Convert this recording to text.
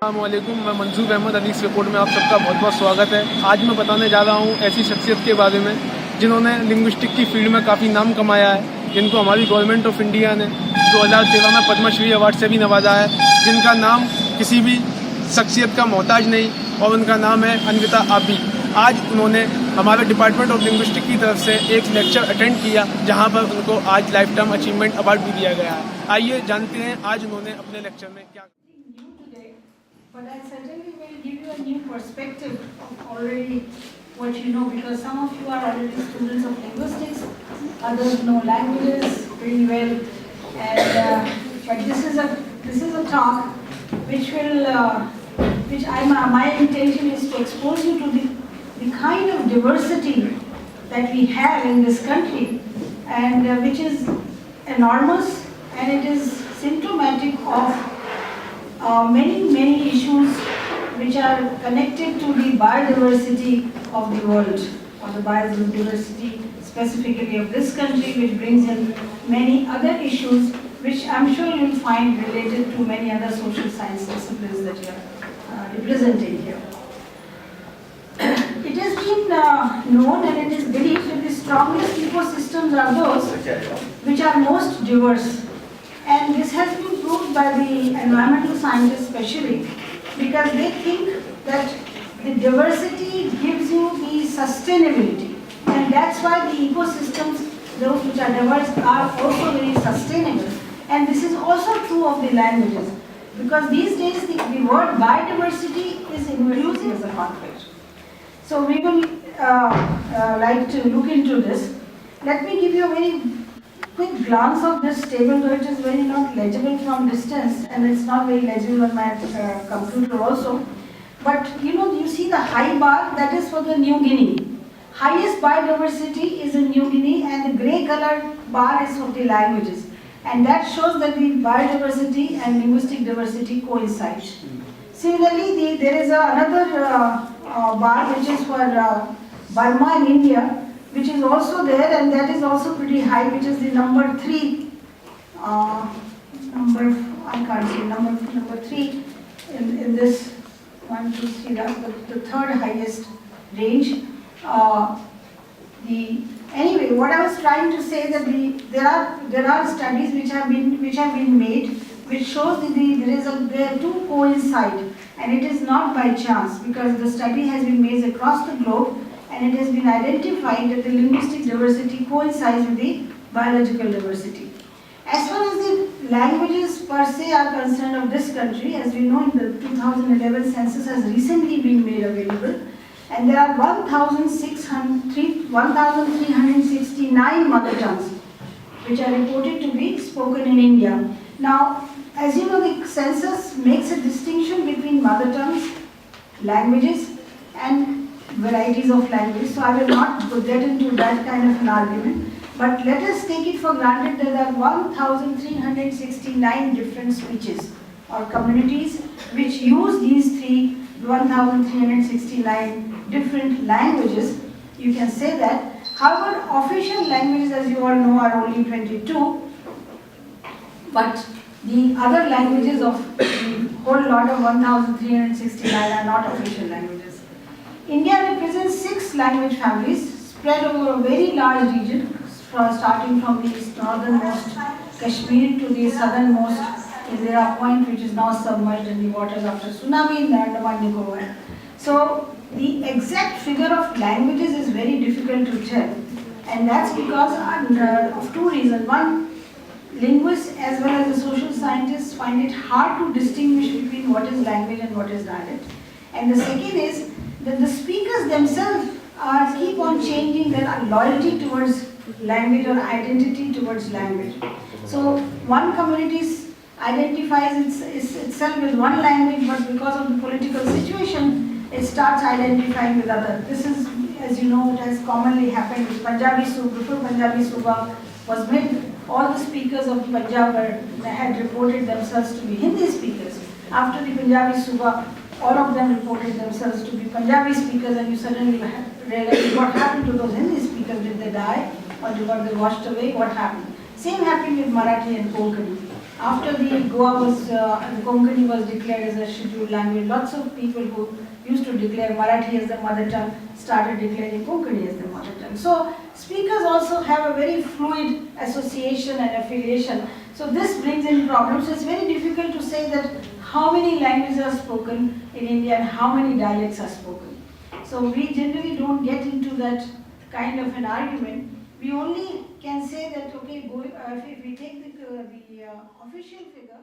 अस्सलामुअलैकुम, मैं मंसूर अहमद अलीग रिपोर्ट में आप सबका बहुत बहुत स्वागत है। आज मैं बताने जा रहा हूँ ऐसी शख्सियत के बारे में जिन्होंने लिंग्विस्टिक की फील्ड में काफ़ी नाम कमाया है, जिनको हमारी गवर्नमेंट ऑफ इंडिया ने 2013 में पद्मा श्री अवार्ड से भी नवाजा है, जिनका नाम किसी भी शख्सियत का मोहताज नहीं और उनका नाम है अनविता आबी। आज उन्होंने हमारे डिपार्टमेंट ऑफ लिंग्विस्टिक की तरफ से एक लेक्चर अटेंड किया जहाँ पर उनको आज लाइफ टाइम अचीवमेंट अवार्ड भी दिया गया है। आइए जानते हैं आज उन्होंने अपने लेक्चर में क्या। But I certainly will give you a new perspective of already what you know, because some of you are already students of linguistics, others know languages pretty well, and but this is a talk which will my intention is to expose you to the kind of diversity that we have in this country, and which is enormous, and it is symptomatic of many issues which are connected to the biodiversity of the world, or the biodiversity specifically of this country, which brings in many other issues which I'm sure you'll find related to many other social science disciplines that you are representing here. It has been known and it is believed that the strongest ecosystems are those which are most diverse. And this has been proved by the environmental scientists especially, because they think that the diversity gives you the sustainability, and that's why the ecosystems, those which are diverse, are also very sustainable. And this is also true of the languages, because these days the word biodiversity is inclusive as a concept. So we will like to look into this. Let me give you a very quick glance of this table, though it is very not legible from distance, and it's not very legible on my computer also. But you see the high bar, that is for the New Guinea. Highest biodiversity is in New Guinea, and the grey colored bar is for the languages. And that shows that the biodiversity and linguistic diversity coincide. Similarly, there is another bar which is for Burma in India, which is also there, and that is also pretty high, which is the number 3. Number 3 in this 1, 2, 3, the third highest range. Anyway, what I was trying to say that there are studies which have been made, which shows that they do coincide, and it is not by chance, because the study has been made across the globe. And it has been identified that the linguistic diversity coincides with the biological diversity. As far as the languages per se are concerned of this country, as we know, in the 2011 census has recently been made available, and there are 1,369 mother tongues which are reported to be spoken in India. Now, as you know, the census makes a distinction between mother tongues, languages, and varieties of language, so I will not get into that kind of an argument, but let us take it for granted that there are 1,369 different speeches or communities which use these 1,369 different languages. You can say that. However, official languages, as you all know, are only 22, but the other languages of the whole lot of 1,369 are not official languages. India represents 6 language families spread over a very large region, starting from the northernmost Kashmir to the southernmost Indira Point, which is now submerged in the waters after tsunami in the Andaman Nicobar. So the exact figure of languages is very difficult to tell, and that's because of 2 reasons. One, linguists as well as the social scientists find it hard to distinguish between what is language and what is dialect. And the second is that the speakers themselves keep on changing their loyalty towards language or identity towards language. So one community identifies itself with one language, but because of the political situation, it starts identifying with other. This is, as you know, it has commonly happened with Punjabi Suba. Before Punjabi Suba was made, all the speakers of Punjab had reported themselves to be Hindi speakers. After the Punjabi Suba, all of them reported themselves to be Punjabi speakers, and you suddenly realize what happened to those Hindi speakers. Did they die, or were they washed away? What happened? Same happened with Marathi and Konkani. after the Goa was, the Konkani was declared as a scheduled language, lots of people who used to declare Marathi as their mother tongue started declaring Konkani as their mother tongue. So speakers also have a very fluid association and affiliation. So this brings in problems. So it's very difficult to say that how many languages are spoken in India and how many dialects are spoken. So we generally don't get into that kind of an argument. We only can say that, okay, if we take the official figure,